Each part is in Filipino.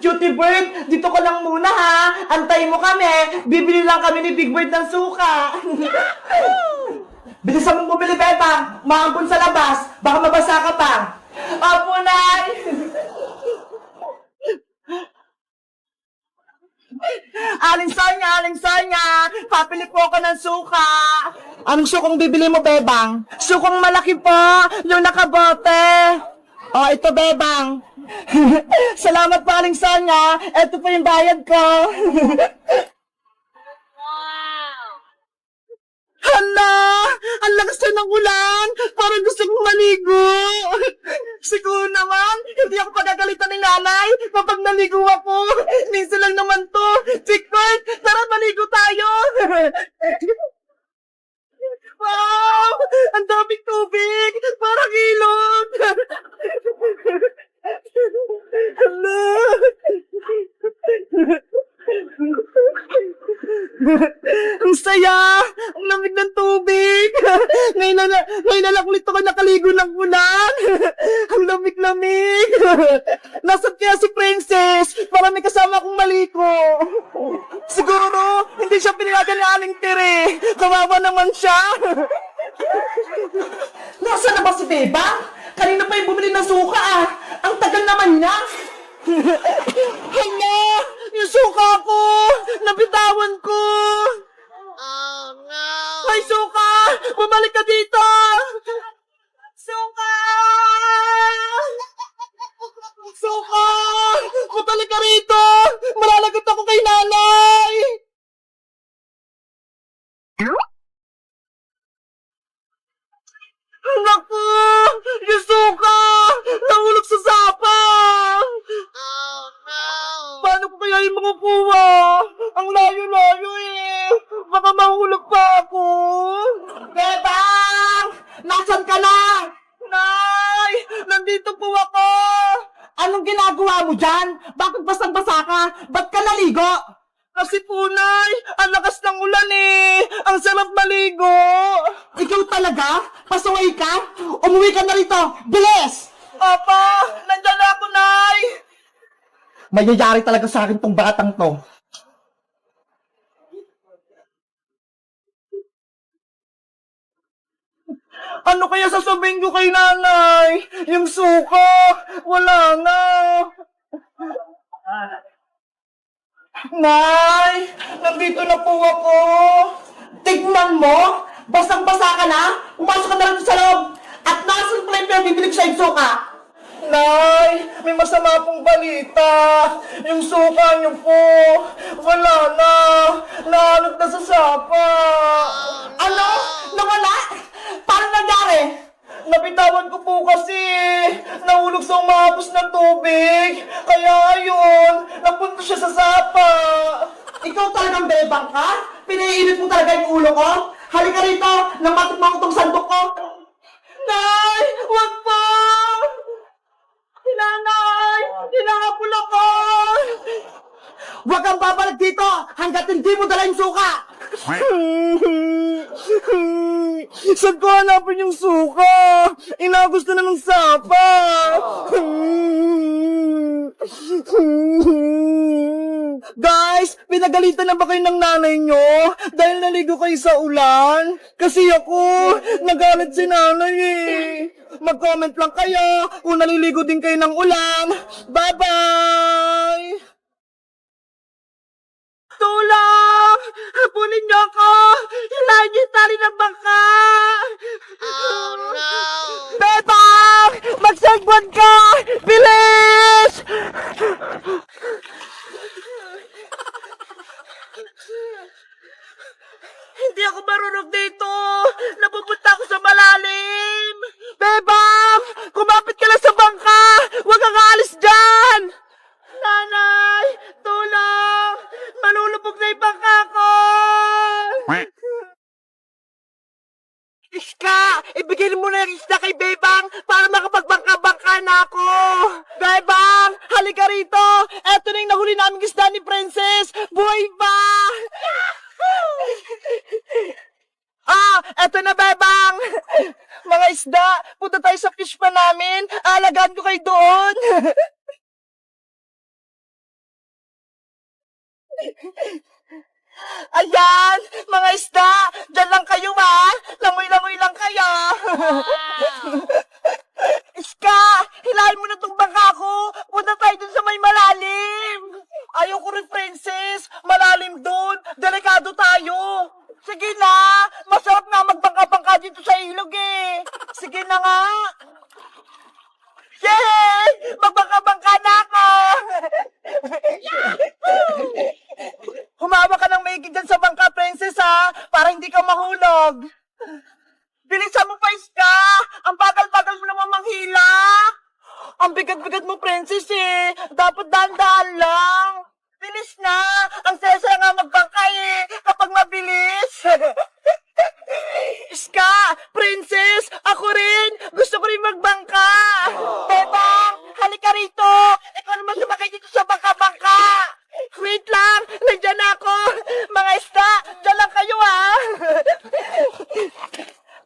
Cutie Bird, dito ka lang muna ha. Antayin mo kami. Bibili lang kami ni Big Bird ng suka. Bilisan mong bumili, Bebang. Maampun sa labas. Baka mabasa ka pa. Opo, Nay. Aling Sonya, papili po ako ng suka. Anong sukong bibili mo, Bebang? Sukong malaki po, yung nakabote. Oh, ito, Bebang. Salamat po, Aling Sonya. Ito po yung bayad ko. Hala! Ang lakas na ng ulan! Parang gusto kong maligo! Siguro naman, hindi ako pagagalitan ng nanay kapag naligo ako. Minsan lang naman to. Chickbird, tara maligo tayo! Wow! Ang daming tubig! Parang ilog! Hala! Ang saya! Ang lamig ng tubig! Ngayon na lang ulit ako nakaligo ng ulan! Ang lamig-lamig! Nasaan kaya si Princess? Para may kasama akong maliko! Siguro, hindi siya pinayagan ni Aling Tere! Kawawa naman siya! Nasaan na ba si Beba? Kanina pa yung bumili ng suka ah! Ang tagal naman niya! Hala! Yung suka ko! Nabitawan ko! Oh no! Hoy, suka! Bumalik ka dito! Suka! Suka! Bumalik ka rito! Malalagot ako kay nanay! Naku! Yung suka! Nahulog sa sapa! Oh no! Paano ko kaya yung makukuha? Ang layo-layo eh! Baka mahulog pa ako! Bebang! Nasaan ka na? Nay! Nandito po ako! Anong ginagawa mo dyan? Bakit basang-basa ka? Ba't ka naligo? Kasi po, Nay, ang lakas ng ulan eh! Ang sarap maligo! Ikaw talaga? Pasaway ka? Umuwi ka na rito! Bilis! Papa! Nandiyan na ako, Nay! Mayayari talaga sa akin tong batang to. Ano kaya sasabihin ko kay nanay? Yung suka, wala na. Nay, nandito na po ako. Tignan mo, basang-basa ka na, umasok ka na lang sa loob. At nasan pala yung pinabibili ko sa yung suka? Nay, may masama pong balita. Yung suka niyo po, wala na. Naanod na sa sapa. Ano? Nawala? Paano nangyari? Nabitawan ko po kasi. Nahulog sa umahapos na tubig. Kaya ayun, napunta siya sa sapa. Ikaw talagang bebang ka? Pinaiinit mo talaga yung ulo ko? Halika rito, nang matikman ko tong sandok ko. Nay, wag pa! Nanay! Hinahapon ako! Huwag kang babalik dito hanggat hindi mo dala yung suka! Saan ko hanapin yung suka? Inagos na ng sapa! Guys, pinagalitan na ba kayo ng nanay nyo? Dahil naligo kayo sa ulan? Kasi ako, nagalit si nanay eh. Mag-comment lang kayo kung naliligo din kayo ng ulan. Bye-bye! Tulong! Habulin niyo ako! Hilahin niyo yung tali ng bangka! Oh no! Bebang! Magsagwan ka! Bilis! Hindi ako marunong dito! Napupunta ako sa malalim! Bebang! Kumapit ka lang sa bangka! Huwag kang aalis dyan! Nanay! Tulong! Malulubog na yung bangka ko! Iska! Ibigay mo na yung isda kay Bebang para makapagbangka-bangka na ako! Bebang! Halika rito! Eto na yung nahuli naming isda ni Princess! Buhay ba? Eto na, Bebang! Mga isda, punta tayo sa fish pa namin. Alagaan ko kayo doon. Ayan, mga isda, dyan lang kayo ha. Langoy-langoy lang kayo. Iska, hilahin mo na tong bangka ko. Punta tayo dun sa may malalim. Ayoko rin, princess. Malalim dun. Delikado tayo. Sige na. Masarap nga magbangka-bangka dito sa ilog eh. Sige na nga. Yay! Magbangka-bangka na ako. Humawa ka ng maigid dyan sa bangka, princess ha. Para hindi ka mahulog. Bilisan mo pa, Iska! Ang bagal-bagal mo naman manghila! Ang bigat-bigat mo, princess eh! Dapat dahan-dahan lang! Bilis na! Ang saya-saya nga magbangka eh! Kapag mabilis! Iska! Princess! Ako rin! Gusto ko rin magbangka! Bebang! Halika rito! Ikaw naman sumakay dito sa bangka-bangka! Wait lang! Nandiyan ako! Mga isda! Diyan lang kayo ah!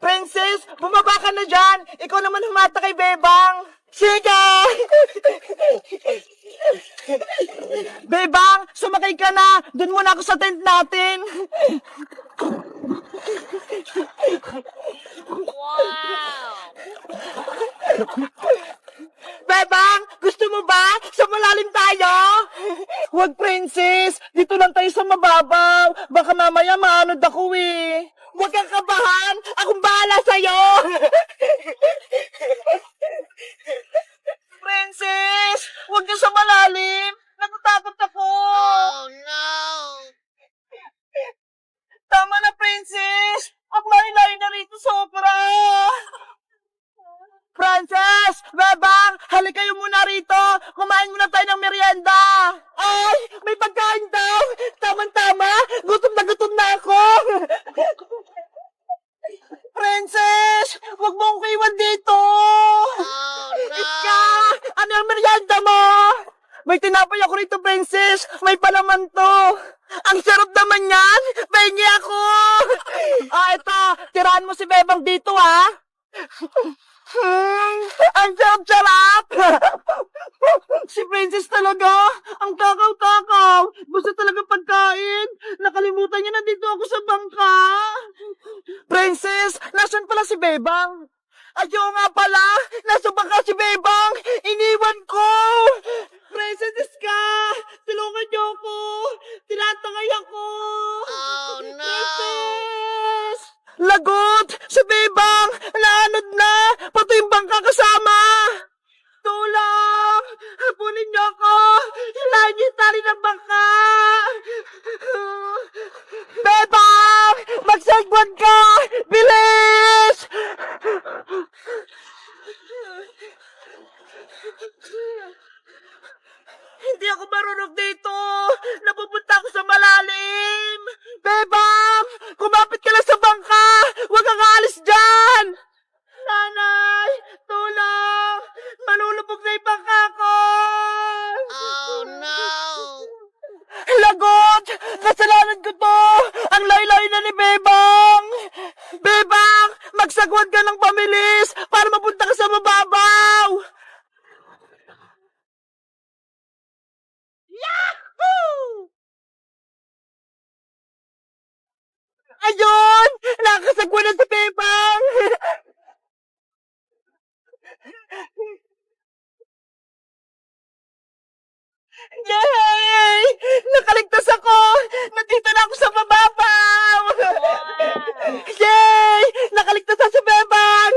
Princess, bumaba ka na dyan. Ikaw naman humata kay Bebang. Sige! Bebang, sumakay ka na. Doon muna ako sa tent natin. Wow! Bebang, gusto mo ba? Sa malalim tayo? Huwag, princess. Dito lang tayo sa mababaw. Baka mamaya maanod ako eh. Huwag kang kabahan. Akong bahala sa'yo. Princess, huwag niyo sa malalim. Natatakot ako. Oh no! Tama na, princess. Ang layo-layo na rito, sobra. Princess! Bebang! Halika kayo muna rito! Kumain muna tayo ng merienda! Ay! May pagkain daw! Tama-tama! Gutom na ako! Princess! Huwag mo akong iwan dito! Oh Iska! no! Ano ang merienda mo? May tinapay ako rito, princess! May palaman to! Ang sarap naman yan! Pahingi ako! Ito! Tirahan mo si Bebang dito, ha? Ang sarap-sarap! Si Princess talaga, ang takaw-takaw. Gusto talaga pagkain. Nakalimutan niya na dito ako sa bangka. Princess, nasan pala si Bebang? Ayaw nga pala, nasa bangka si Bebang. Iniwan ko. Princess Iska, tulungan niyo ako. Tinatangay ako. Oh no! Princess! Lagot! Si Bebang! Naanod na! Pati yung bangka kasama! Tulong! Habulin niyo ako! Hilahin niyo yung tali ng bangka! Bebang! Magsagwan ka! Bilis! Hindi ako marunong dito! Napupunta ako sa malalim! Bebang! Kumapit ka lang sa bangka! Huwag kang aalis dyan! Nanay! Tulong! Manulubog na yung bangka ko! Oh no! Lagot! Kasalanan ko to! Ang layo-layo na ni Bebang! Bebang! Magsagwan ka ng pamilis para mapunta ka sa mababaw! Yahoo! Ayun! Nakasagwan na si Bebang! Yay! Nakaligtas ako! Nandito na ako sa mababaw! Yay! Nakaligtas na si Bebang!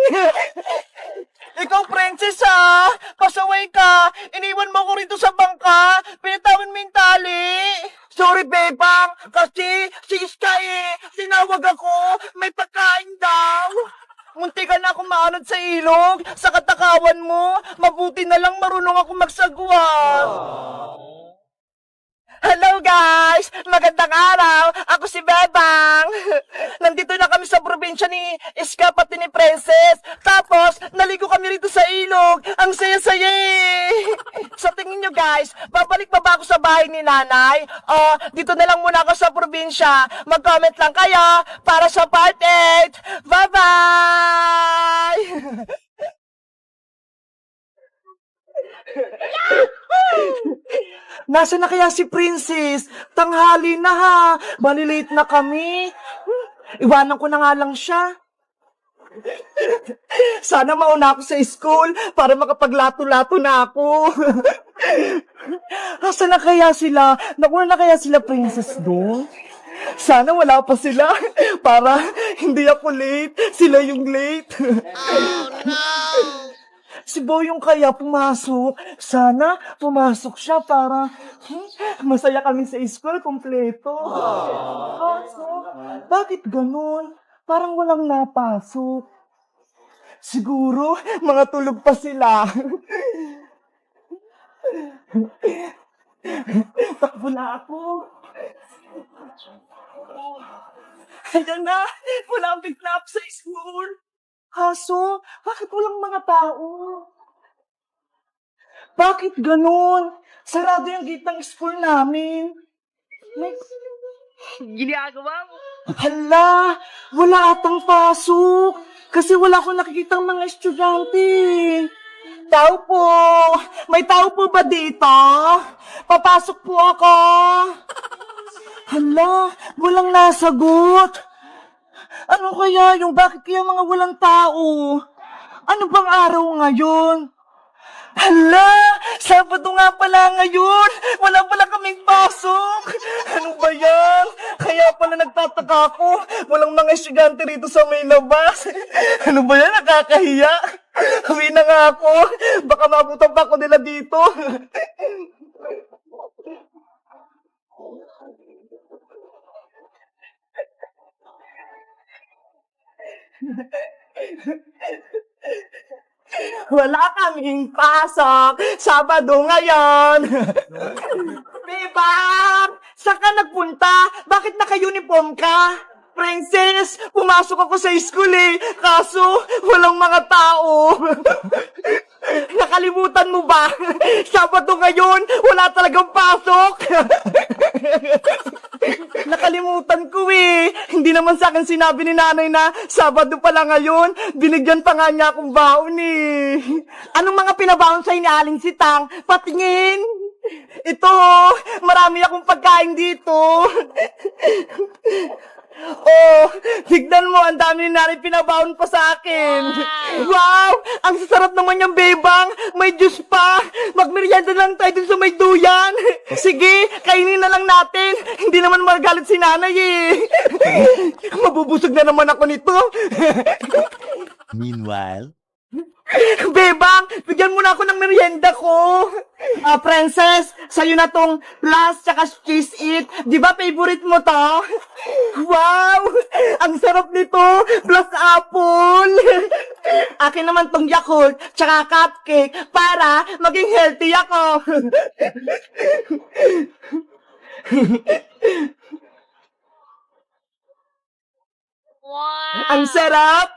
Ikaw, princess, ha? Pasaway ka! Iniwan mo ko rito sa bangka! Pinatawan mo yung tali! Sorry, Bebang! Kasi si Iska tinawag ako! May pagkain daw! Munti ka na akong maanod sa ilog! Sa katakawan mo! Mabuti na lang marunong ako magsagwa! Hello guys! Magandang araw! Ako si Bebang! Nandito na kami sa probinsya ni Iska pati ni Princess. Tapos, naligo kami rito sa ilog. Ang saya-saya eh! Sa tingin nyo guys, babalik pa ba ako sa bahay ni nanay? O, dito na lang muna ako sa probinsya. Mag-comment lang kayo para sa part 8. Bye-bye! Nasaan na kaya si Princess? Tanghali na ha. Malilate na kami. Iwanan ko na nga lang siya. Sana mauna ako sa school para makapaglato-lato na ako. Nasaan na kaya sila? Nakuha na kaya sila Princess doon? Sana wala pa sila para hindi ako late. Sila yung late. Oh no! Si Boyong kaya pumasok. Sana pumasok siya para masaya kami sa school kompleto. Kaso, bakit ganun? Parang walang napasok. Siguro, mga tulog pa sila. Takbo na ako. Ayan na, wala ang pick-up sa school. Kaso, bakit walang mga tao? Bakit ganun? Sarado yung gate ng school namin. Ginagawa mo? Hala, wala atang pasok. Kasi wala akong nakikitang mga estudyante. Tao po! May tao po ba dito? Papasok po ako. Hala, walang nasagot. Ano kaya yung bakit kaya mga walang tao? Ano bang araw ngayon? Hala, Sabado nga pala ngayon. Wala pala kaming pasok. Ano ba yan? Kaya pala nagtataka ako. Walang mga estudyante rito sa may labas. Ano ba yan? Nakakahiya. Hawi na nga ako. Baka mabutan pa ako nila dito. Wala kaming pasok. Sabado ngayon. Bebang! Saan ka nagpunta? Bakit naka-uniform ka? Princess, pumasok ako sa school eh. Kaso, walang mga tao. Nakalimutan mo ba? Sabado ngayon, wala talagang pasok. Nakalimutan ko eh. Hindi naman sa akin sinabi ni nanay na Sabado pala ngayon. Binigyan pa nga niya akong baon eh. Anong mga pinabaon sa'yo ni Aling Sitang? Patingin. Ito, marami akong pagkain dito. Oh, tignan mo, ang dami ni nanay pinabaon pa sa akin. Wow, ang sasarap naman yung bebang. May juice pa. Magmerienda lang tayo dun sa may duyan. Sige, kainin na lang natin. Hindi naman magalit si nanay eh. Mabubusog na naman ako nito. Meanwhile, Bebang, bigyan mo na ako ng merienda ko. Princess, sa'yo na tong plus tsaka cheese it. Di ba favorite mo to? Wow, ang sarap nito. Plus apple. Akin naman tong Yakult tsaka cupcake para maging healthy ako. Wow! Ang sarap.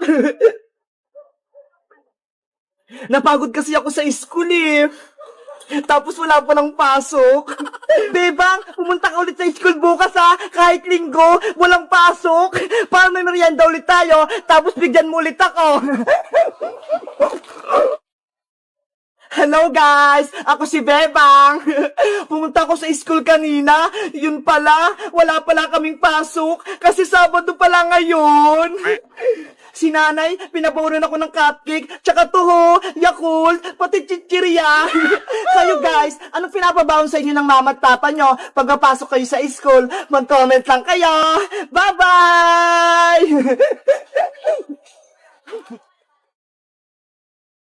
Napagod kasi ako sa school eh. Tapos wala pa ng pasok. Bebang, pumunta ka ulit sa school bukas ha. Kahit linggo, walang pasok. Para may merienda ulit tayo. Tapos bigyan mo ulit ako. Hello guys! Ako si Bebang. Pumunta ako sa school kanina. Yun pala, wala pala kaming pasok. Kasi Sabado pala ngayon. Si nanay, pinabawalan ako ng cupcake, tsaka toho, Yakult, pati chichirya. Kayo guys, anong pinapabaon sa inyo ng mama at papa nyo? Pagkapasok kayo sa school, mag-comment lang kayo. Bye-bye!